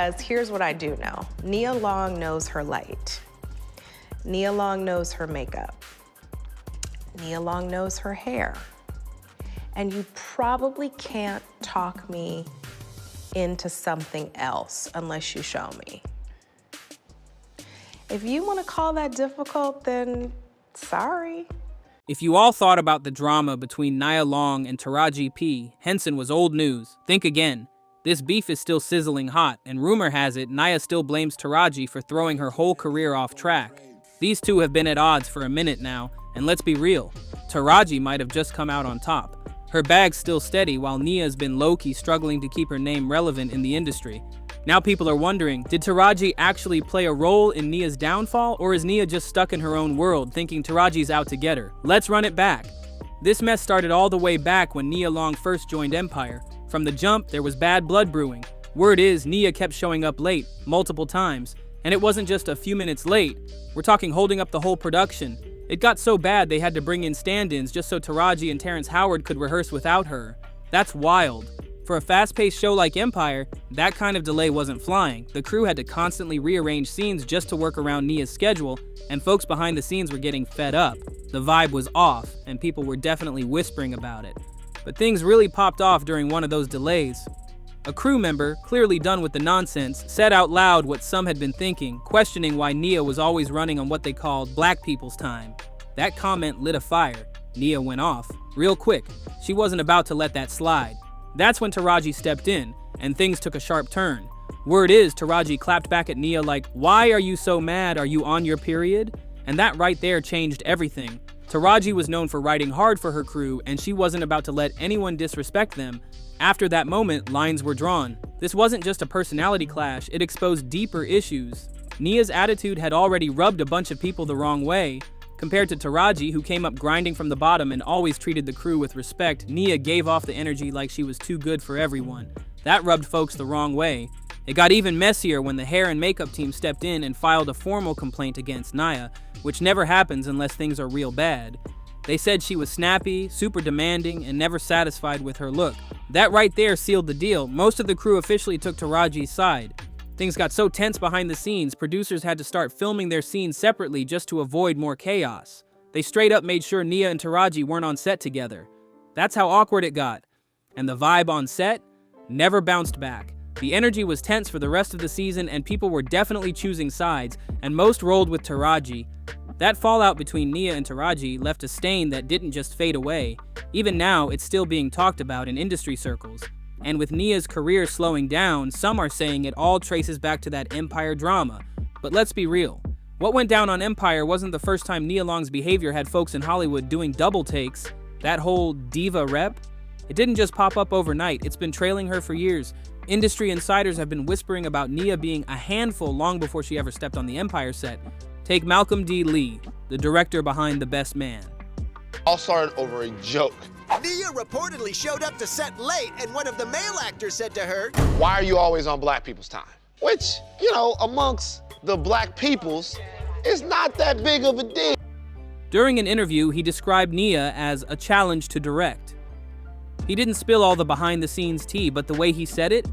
because here's what I do know. Nia Long knows her light. Nia Long knows her makeup. Nia Long knows her hair. And you probably can't talk me into something else unless you show me. If you want to call that difficult, then sorry. If you all thought about the drama between Nia Long and Taraji P, Henson was old news. Think again. This beef is still sizzling hot, and rumor has it Nia still blames Taraji for throwing her whole career off track. These two have been at odds for a minute now, and let's be real, Taraji might have just come out on top. Her bag's still steady while Nia's been low-key struggling to keep her name relevant in the industry. Now people are wondering, did Taraji actually play a role in Nia's downfall, or is Nia just stuck in her own world thinking Taraji's out to get her? Let's run it back. This mess started all the way back when Nia Long first joined Empire. From the jump, there was bad blood brewing. Word is, Nia kept showing up late, multiple times. And it wasn't just a few minutes late. We're talking holding up the whole production. It got so bad they had to bring in stand-ins just so Taraji and Terrence Howard could rehearse without her. That's wild. For a fast-paced show like Empire, that kind of delay wasn't flying. The crew had to constantly rearrange scenes just to work around Nia's schedule, and folks behind the scenes were getting fed up. The vibe was off, and people were definitely whispering about it. But things really popped off during one of those delays. A crew member, clearly done with the nonsense, said out loud what some had been thinking, questioning why Nia was always running on what they called black people's time. That comment lit a fire. Nia went off. Real quick. She wasn't about to let that slide. That's when Taraji stepped in, and things took a sharp turn. Word is, Taraji clapped back at Nia like, "Why are you so mad? Are you on your period?" And that right there changed everything. Taraji was known for writing hard for her crew, and she wasn't about to let anyone disrespect them. After that moment, lines were drawn. This wasn't just a personality clash, it exposed deeper issues. Nia's attitude had already rubbed a bunch of people the wrong way. Compared to Taraji, who came up grinding from the bottom and always treated the crew with respect, Nia gave off the energy like she was too good for everyone. That rubbed folks the wrong way. It got even messier when the hair and makeup team stepped in and filed a formal complaint against Nia, which never happens unless things are real bad. They said she was snappy, super demanding, and never satisfied with her look. That right there sealed the deal. Most of the crew officially took Taraji's side. Things got so tense behind the scenes, producers had to start filming their scenes separately just to avoid more chaos. They straight up made sure Nia and Taraji weren't on set together. That's how awkward it got. And the vibe on set never bounced back. The energy was tense for the rest of the season, and people were definitely choosing sides, and most rolled with Taraji. That fallout between Nia and Taraji left a stain that didn't just fade away. Even now, it's still being talked about in industry circles. And with Nia's career slowing down, some are saying it all traces back to that Empire drama. But let's be real. What went down on Empire wasn't the first time Nia Long's behavior had folks in Hollywood doing double takes. That whole diva rep, it didn't just pop up overnight, it's been trailing her for years. Industry insiders have been whispering about Nia being a handful long before she ever stepped on the Empire set. Take Malcolm D. Lee, the director behind The Best Man. All started over a joke. Nia reportedly showed up to set late, and one of the male actors said to her, "Why are you always on black people's time?" Which, amongst the black peoples, is not that big of a deal. During an interview, he described Nia as a challenge to direct. He didn't spill all the behind-the-scenes tea, but the way he said it?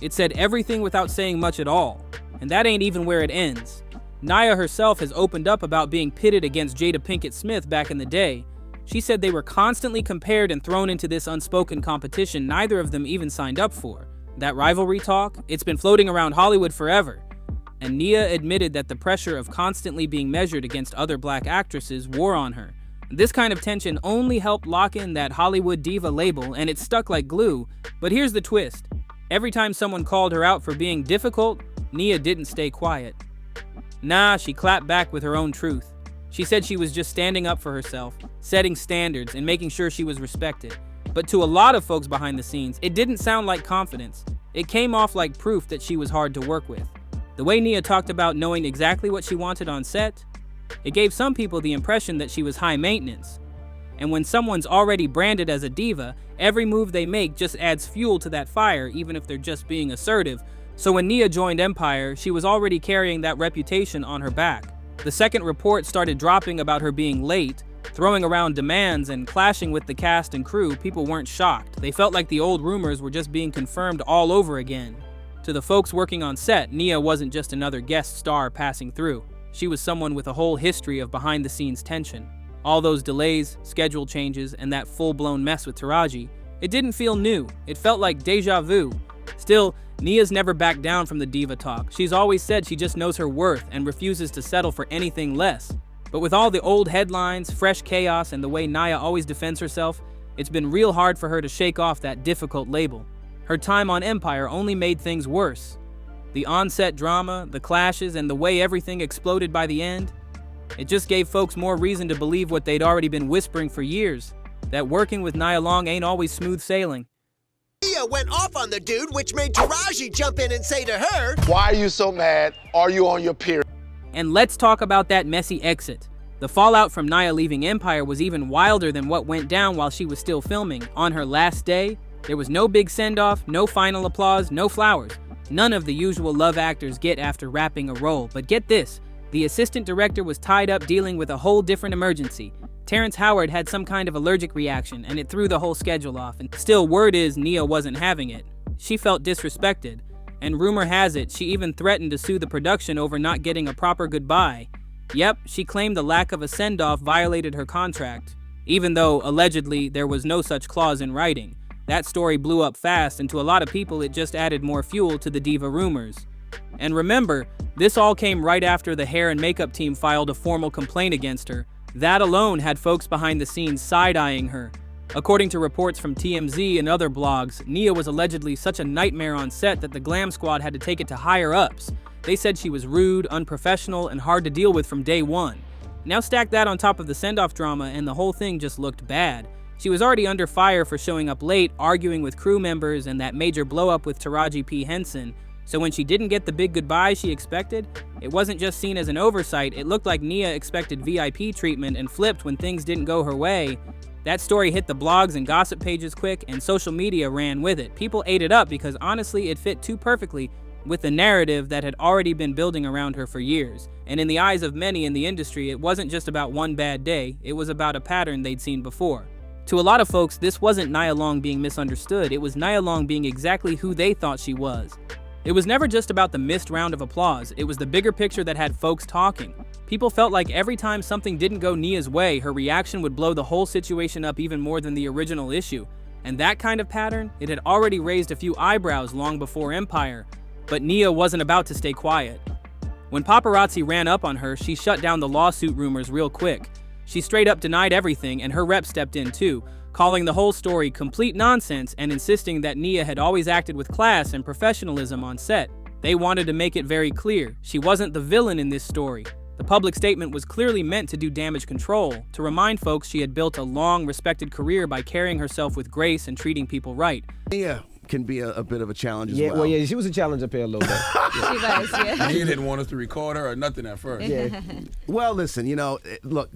It said everything without saying much at all. And that ain't even where it ends. Nia herself has opened up about being pitted against Jada Pinkett Smith back in the day. She said they were constantly compared and thrown into this unspoken competition neither of them even signed up for. That rivalry talk, it's been floating around Hollywood forever. And Nia admitted that the pressure of constantly being measured against other black actresses wore on her. This kind of tension only helped lock in that Hollywood diva label, and it stuck like glue. But here's the twist. Every time someone called her out for being difficult, Nia didn't stay quiet. Nah, she clapped back with her own truth. She said she was just standing up for herself, setting standards, and making sure she was respected. But to a lot of folks behind the scenes, it didn't sound like confidence. It came off like proof that she was hard to work with. The way Nia talked about knowing exactly what she wanted on set, it gave some people the impression that she was high maintenance. And when someone's already branded as a diva, every move they make just adds fuel to that fire, even if they're just being assertive. So when Nia joined Empire, she was already carrying that reputation on her back. The second report started dropping about her being late, throwing around demands, and clashing with the cast and crew. People weren't shocked. They felt like the old rumors were just being confirmed all over again. To the folks working on set, Nia wasn't just another guest star passing through. She was someone with a whole history of behind-the-scenes tension. All those delays, schedule changes, and that full-blown mess with Taraji, it didn't feel new. It felt like deja vu. Still, Nia's never backed down from the diva talk. She's always said she just knows her worth and refuses to settle for anything less. But with all the old headlines, fresh chaos, and the way Nia always defends herself, it's been real hard for her to shake off that difficult label. Her time on Empire only made things worse. The on-set drama, the clashes, and the way everything exploded by the end, it just gave folks more reason to believe what they'd already been whispering for years, that working with Nia Long ain't always smooth sailing. Nia went off on the dude, which made Taraji jump in and say to her, Why are you so mad? Are you on your period? And let's talk about that messy exit. The fallout from Nia leaving Empire was even wilder than what went down while she was still filming. On her last day, there was no big send-off, no final applause, no flowers. None of the usual love actors get after wrapping a role. But get this, the assistant director was tied up dealing with a whole different emergency. Terrence Howard had some kind of allergic reaction, and it threw the whole schedule off. And still, word is Nia wasn't having it. She felt disrespected. And rumor has it, she even threatened to sue the production over not getting a proper goodbye. Yep, she claimed the lack of a send-off violated her contract, even though, allegedly, there was no such clause in writing. That story blew up fast, and to a lot of people, it just added more fuel to the diva rumors. And remember, this all came right after the hair and makeup team filed a formal complaint against her. That alone had folks behind the scenes side-eyeing her. According to reports from TMZ and other blogs, Nia was allegedly such a nightmare on set that the glam squad had to take it to higher-ups. They said she was rude, unprofessional, and hard to deal with from day one. Now stack that on top of the send-off drama and the whole thing just looked bad. She was already under fire for showing up late, arguing with crew members, and that major blow-up with Taraji P. Henson. So when she didn't get the big goodbye she expected, it wasn't just seen as an oversight, it looked like Nia expected VIP treatment and flipped when things didn't go her way. That story hit the blogs and gossip pages quick, and social media ran with it. People ate it up because honestly it fit too perfectly with the narrative that had already been building around her for years. And in the eyes of many in the industry, it wasn't just about one bad day, it was about a pattern they'd seen before. To a lot of folks, this wasn't Nia Long being misunderstood, it was Nia Long being exactly who they thought she was. It was never just about the missed round of applause, it was the bigger picture that had folks talking. People felt like every time something didn't go Nia's way, her reaction would blow the whole situation up even more than the original issue. And that kind of pattern, it had already raised a few eyebrows long before Empire. But Nia wasn't about to stay quiet. When paparazzi ran up on her, she shut down the lawsuit rumors real quick. She straight up denied everything, and her rep stepped in too, calling the whole story complete nonsense and insisting that Nia had always acted with class and professionalism on set. They wanted to make it very clear, she wasn't the villain in this story. The public statement was clearly meant to do damage control, to remind folks she had built a long, respected career by carrying herself with grace and treating people right. Nia can be a bit of a challenge as yeah, well. Well, yeah, she was a challenge up here a little bit. She was, yeah. He didn't want us to record her or nothing at first. Yeah. Well, listen, you know, look,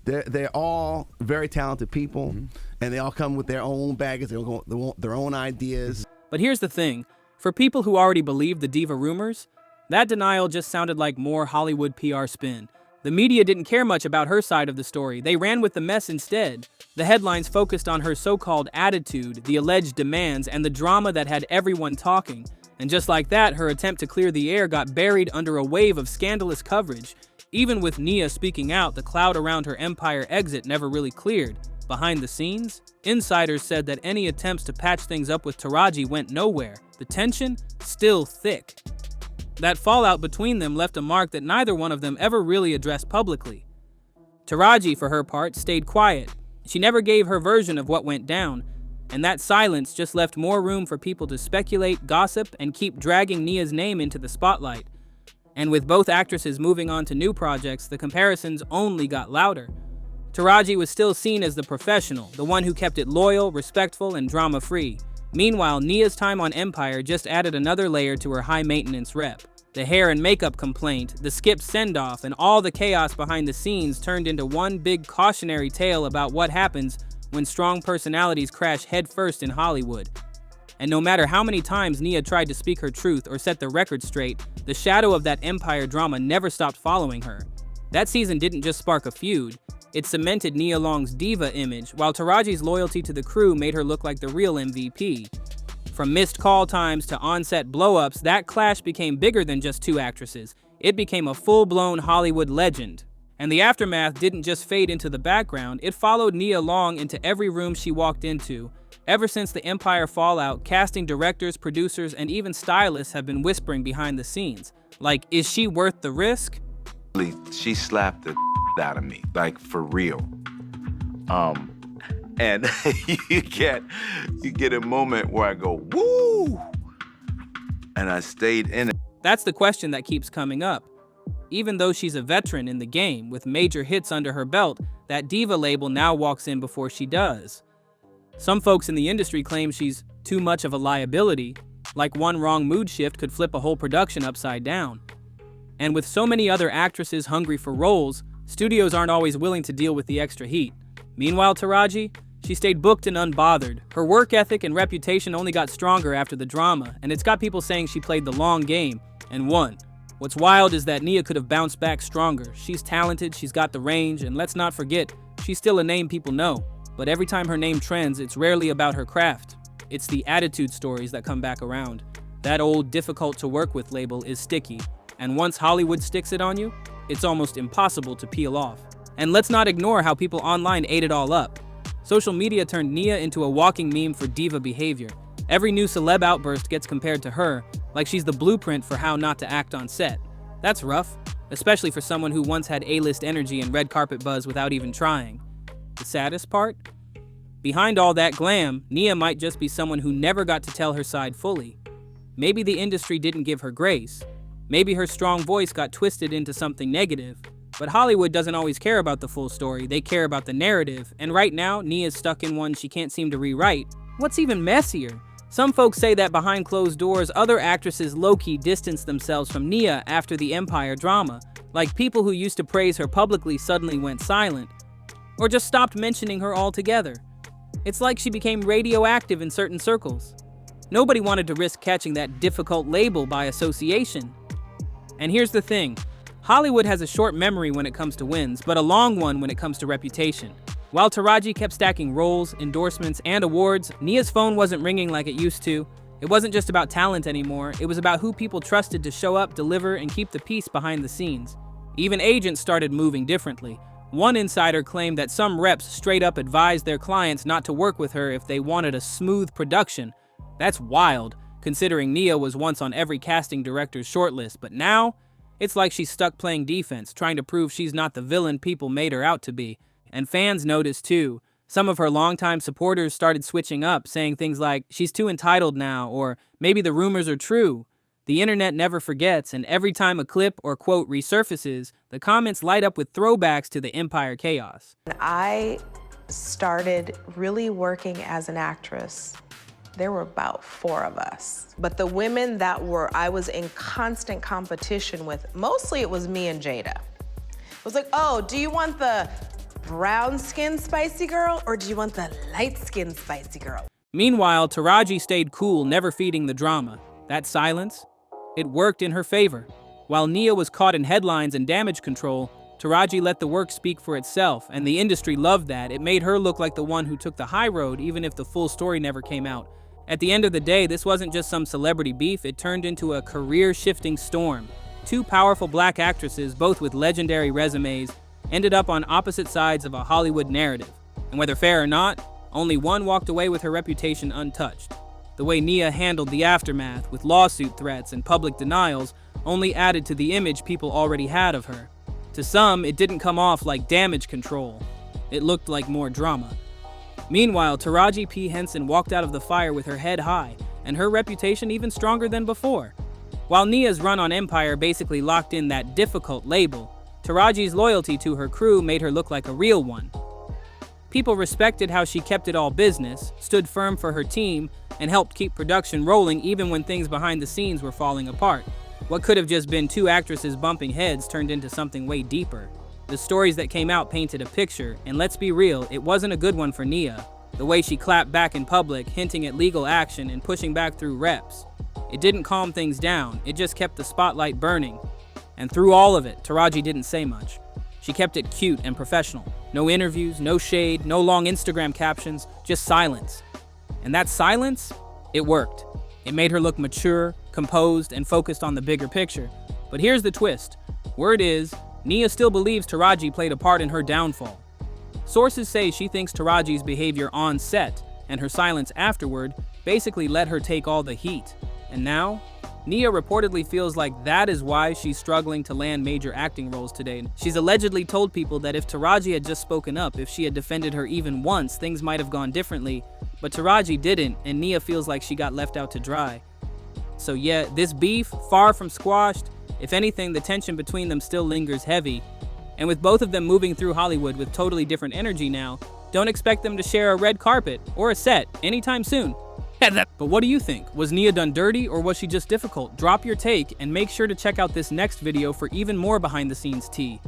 they're all very talented people, and they all come with their own baggage, their own ideas. But here's the thing, for people who already believed the diva rumors, that denial just sounded like more Hollywood PR spin. The media didn't care much about her side of the story. They ran with the mess instead. The headlines focused on her so-called attitude, the alleged demands, and the drama that had everyone talking. And just like that, her attempt to clear the air got buried under a wave of scandalous coverage. Even with Nia speaking out, the cloud around her Empire exit never really cleared. Behind the scenes, insiders said that any attempts to patch things up with Taraji went nowhere. The tension, still thick. That fallout between them left a mark that neither one of them ever really addressed publicly. Taraji, for her part, stayed quiet. She never gave her version of what went down, and that silence just left more room for people to speculate, gossip, and keep dragging Nia's name into the spotlight. And with both actresses moving on to new projects, the comparisons only got louder. Taraji was still seen as the professional, the one who kept it loyal, respectful, and drama-free. Meanwhile, Nia's time on Empire just added another layer to her high-maintenance rep. The hair and makeup complaint, the skipped send-off, and all the chaos behind the scenes turned into one big cautionary tale about what happens when strong personalities crash headfirst in Hollywood. And no matter how many times Nia tried to speak her truth or set the record straight, the shadow of that Empire drama never stopped following her. That season didn't just spark a feud, it cemented Nia Long's diva image, while Taraji's loyalty to the crew made her look like the real MVP. From missed call times to on-set blow-ups, that clash became bigger than just two actresses. It became a full-blown Hollywood legend. And the aftermath didn't just fade into the background, it followed Nia Long into every room she walked into. Ever since the Empire fallout, casting directors, producers, and even stylists have been whispering behind the scenes. Like, is she worth the risk? She slapped the out of me, like for real. And you get a moment where I go, woo! And I stayed in it. That's the question that keeps coming up. Even though she's a veteran in the game with major hits under her belt, that diva label now walks in before she does. Some folks in the industry claim she's too much of a liability, like one wrong mood shift could flip a whole production upside down. And with so many other actresses hungry for roles, studios aren't always willing to deal with the extra heat. Meanwhile, Taraji, she stayed booked and unbothered. Her work ethic and reputation only got stronger after the drama, and it's got people saying she played the long game and won. What's wild is that Nia could have bounced back stronger. She's talented, she's got the range, and let's not forget, she's still a name people know. But every time her name trends, it's rarely about her craft. It's the attitude stories that come back around. That old difficult to work with label is sticky, and once Hollywood sticks it on you, it's almost impossible to peel off. And let's not ignore how people online ate it all up. Social media turned Nia into a walking meme for diva behavior. Every new celeb outburst gets compared to her, like she's the blueprint for how not to act on set. That's rough, especially for someone who once had A-list energy and red carpet buzz without even trying. The saddest part? Behind all that glam, Nia might just be someone who never got to tell her side fully. Maybe the industry didn't give her grace. Maybe her strong voice got twisted into something negative. But Hollywood doesn't always care about the full story, they care about the narrative, and right now, Nia's stuck in one she can't seem to rewrite. What's even messier? Some folks say that behind closed doors, other actresses low-key distanced themselves from Nia after the Empire drama, like people who used to praise her publicly suddenly went silent, or just stopped mentioning her altogether. It's like she became radioactive in certain circles. Nobody wanted to risk catching that difficult label by association. And here's the thing, Hollywood has a short memory when it comes to wins, but a long one when it comes to reputation. While Taraji kept stacking roles, endorsements, and awards, Nia's phone wasn't ringing like it used to. It wasn't just about talent anymore, it was about who people trusted to show up, deliver, and keep the peace behind the scenes. Even agents started moving differently. One insider claimed that some reps straight up advised their clients not to work with her if they wanted a smooth production. That's wild, considering Nia was once on every casting director's shortlist, but now, it's like she's stuck playing defense, trying to prove she's not the villain people made her out to be. And fans noticed too. Some of her longtime supporters started switching up, saying things like, she's too entitled now, or maybe the rumors are true. The internet never forgets, and every time a clip or quote resurfaces, the comments light up with throwbacks to the Empire chaos. I started really working as an actress. There were about 4 of us. But the women that I was in constant competition with, mostly it was me and Jada. It was like, oh, do you want the brown-skinned spicy girl, or do you want the light-skinned spicy girl? Meanwhile, Taraji stayed cool, never feeding the drama. That silence, it worked in her favor. While Nia was caught in headlines and damage control, Taraji let the work speak for itself, and the industry loved that. It made her look like the one who took the high road, even if the full story never came out. At the end of the day, this wasn't just some celebrity beef, it turned into a career-shifting storm. 2 powerful black actresses, both with legendary resumes, ended up on opposite sides of a Hollywood narrative. And whether fair or not, only one walked away with her reputation untouched. The way Nia handled the aftermath, with lawsuit threats and public denials, only added to the image people already had of her. To some, it didn't come off like damage control. It looked like more drama. Meanwhile, Taraji P. Henson walked out of the fire with her head high, and her reputation even stronger than before. While Nia's run on Empire basically locked in that difficult label, Taraji's loyalty to her crew made her look like a real one. People respected how she kept it all business, stood firm for her team, and helped keep production rolling even when things behind the scenes were falling apart. What could have just been 2 actresses bumping heads turned into something way deeper. The stories that came out painted a picture, and let's be real, it wasn't a good one for Nia. The way she clapped back in public, hinting at legal action and pushing back through reps. It didn't calm things down, it just kept the spotlight burning. And through all of it, Taraji didn't say much. She kept it cute and professional. No interviews, no shade, no long Instagram captions, just silence. And that silence, It worked. It made her look mature, composed, and focused on the bigger picture. But here's the twist. Word is, Nia still believes Taraji played a part in her downfall. Sources say she thinks Taraji's behavior on set and her silence afterward basically let her take all the heat. And now, Nia reportedly feels like that is why she's struggling to land major acting roles today. She's allegedly told people that if Taraji had just spoken up, if she had defended her even once, things might have gone differently. But Taraji didn't, and Nia feels like she got left out to dry. So yeah, this beef, far from squashed. If anything, the tension between them still lingers heavy. And with both of them moving through Hollywood with totally different energy now, don't expect them to share a red carpet or a set anytime soon. But what do you think? Was Nia done dirty or was she just difficult? Drop your take and make sure to check out this next video for even more behind the scenes tea.